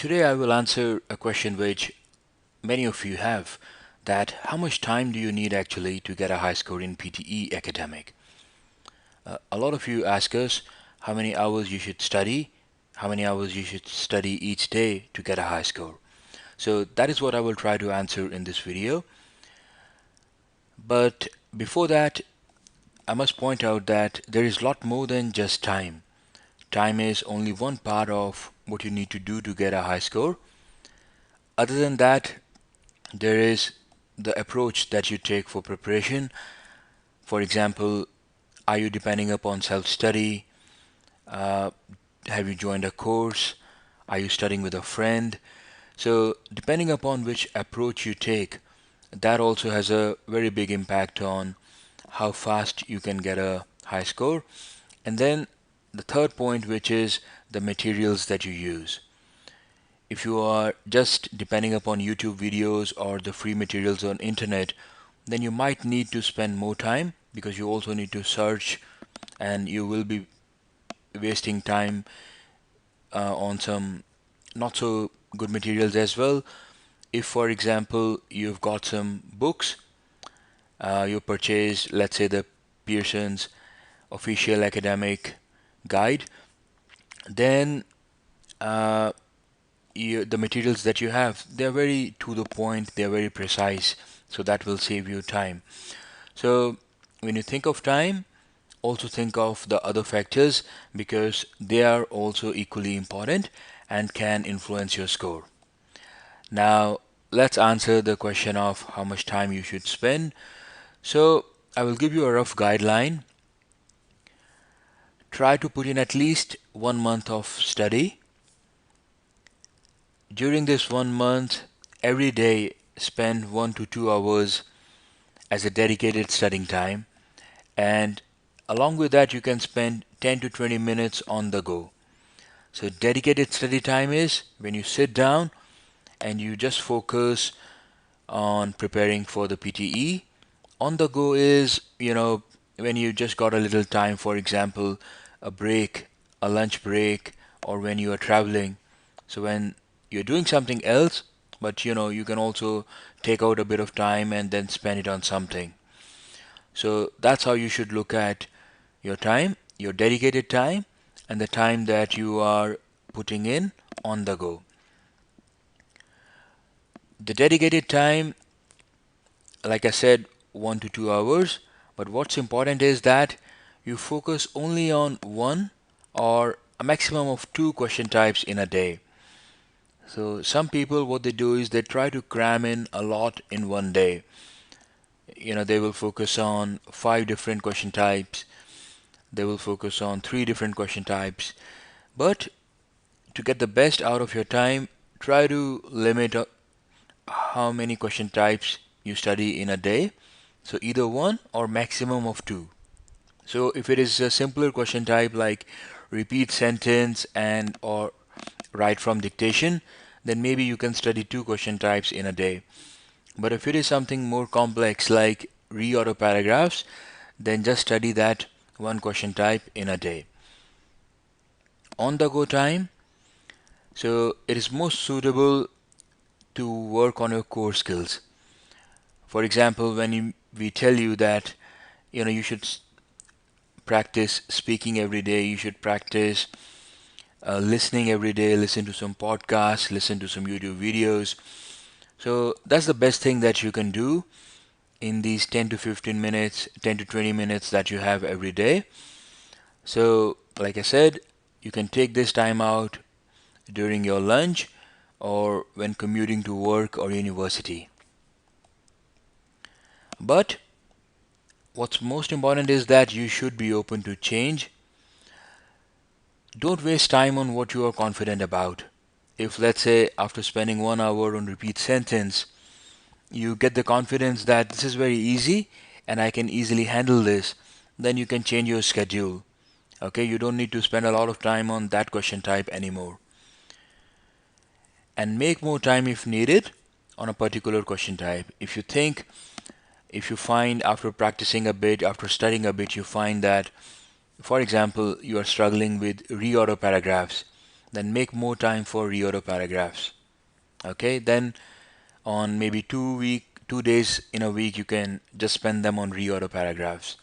Today I will answer a question which many of you have, that how much time do you need actually to get a high score in PTE Academic? A lot of you ask us how many hours you should study, how many hours you should study each day to get a high score. So that is what I will try to answer in this video. But before that, I must point out that there is a lot more than just time. Time is only one part of what you need to do to get a high score. Other than that, there is the approach that you take for preparation. For example, are you depending upon self-study? Uh, have you joined a course? Are you studying with a friend? So depending upon which approach you take, that also has a very big impact on how fast you can get a high score. And then the third point, which is the materials that you use. If you are just depending upon YouTube videos or the free materials on internet, then you might need to spend more time because you also need to search, and you will be wasting time on some not so good materials as well. If, for example, you've got some books, you purchase, let's say, the Pearson's official academic guide, then uh, the materials that you have, they're very to the point, they're very precise, so that will save you time. So when you think of time, also think of the other factors because they are also equally important and can influence your score. Now let's answer the question of how much time you should spend. So I will give you a rough guideline. Try to put in at least 1 month of study. During this 1 month, every day spend 1 to 2 hours as a dedicated studying time, and along with that you can spend 10 to 20 minutes on the go. So dedicated study time is when you sit down and you just focus on preparing for the PTE. On the go is, when you just got a little time, for example, a break, a lunch break, or when you are traveling. So when you're doing something else, but you can also take out a bit of time and then spend it on something. So that's how you should look at your time, your dedicated time, and the time that you are putting in on the go. The dedicated time, like I said, 1 to 2 hours, but what's important is that you focus only on one or a maximum of two question types in a day. So some people, what they do is they try to cram in a lot in one day. They will focus on 5 different question types. They will focus on 3 different question types. But to get the best out of your time, try to limit how many question types you study in a day. So either one or maximum of two. So if it is a simpler question type like repeat sentence and or write from dictation, then maybe you can study 2 question types in a day. But if it is something more complex like reorder paragraphs, then just study that 1 question type in a day. On the go time, so it is most suitable to work on your core skills. For example, when we tell you that you should practice speaking every day, you should practice listening every day, listen to some podcasts, listen to some YouTube videos. So that's the best thing that you can do in these 10 to 15 minutes, 10 to 20 minutes that you have every day. So like I said, you can take this time out during your lunch or when commuting to work or university. But what's most important is that you should be open to change. Don't waste time on what you are confident about. If, let's say, after spending 1 hour on repeat sentence, you get the confidence that this is very easy and I can easily handle this, then you can change your schedule. Okay, you don't need to spend a lot of time on that question type anymore. And make more time if needed on a particular question type. If you find after practicing a bit, after studying a bit, you find that, for example, you are struggling with reorder paragraphs, then make more time for reorder paragraphs. Okay, then on maybe 2 days in a week, you can just spend them on reorder paragraphs.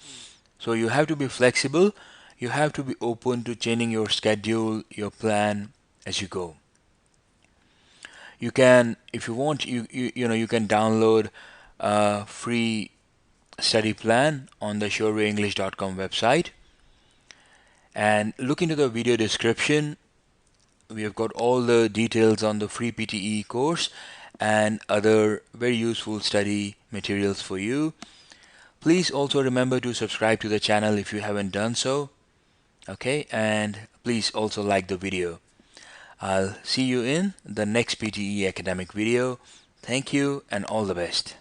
So you have to be flexible. You have to be open to changing your schedule, your plan as you go. You can, if you want, you can download a free study plan on the surewayenglish.com website and look into the video description. We have got all the details on the free PTE course and other very useful study materials for you. Please also remember to subscribe to the channel if you haven't done so. Okay, and please also like the video. I'll see you in the next PTE academic video. Thank you and all the best.